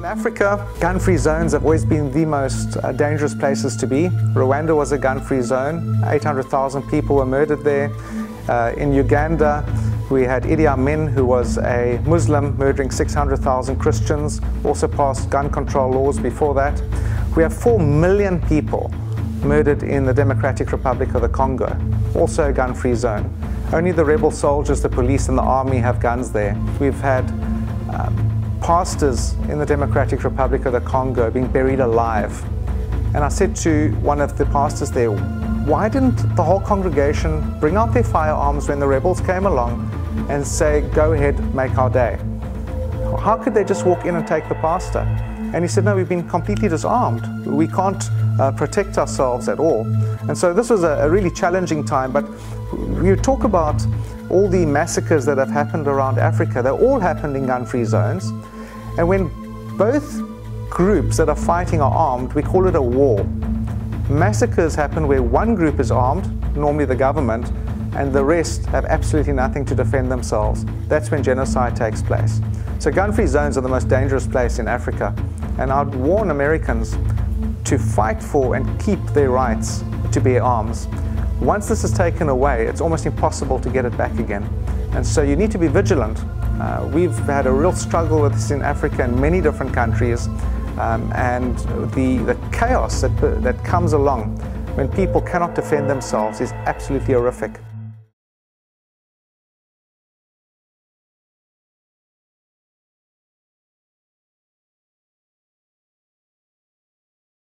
Africa, gun-free zones have always been the most dangerous places to be. Rwanda was a gun-free zone. 800,000 people were murdered there. In Uganda, we had Idi Amin, who was a Muslim, murdering 600,000 Christians, also passed gun control laws before that. We have 4 million people murdered in the Democratic Republic of the Congo, also a gun-free zone. Only the rebel soldiers, the police and the army have guns there. We've had pastors in the Democratic Republic of the Congo being buried alive. And I said to one of the pastors there, why didn't the whole congregation bring out their firearms when the rebels came along and say, go ahead, make our day? How could they just walk in and take the pastor? And he said, no, we've been completely disarmed. We can't protect ourselves at all. And so this was a really challenging time, but you talk about all the massacres that have happened around Africa. They all happened in gun-free zones. And when both groups that are fighting are armed, we call it a war. Massacres happen where one group is armed, normally the government, and the rest have absolutely nothing to defend themselves. That's when genocide takes place. So gun-free zones are the most dangerous place in Africa. And I'd warn Americans to fight for and keep their rights to bear arms. Once this is taken away, it's almost impossible to get it back again. And so you need to be vigilant. We've had a real struggle with this in Africa in many different countries, and the chaos that comes along when people cannot defend themselves is absolutely horrific.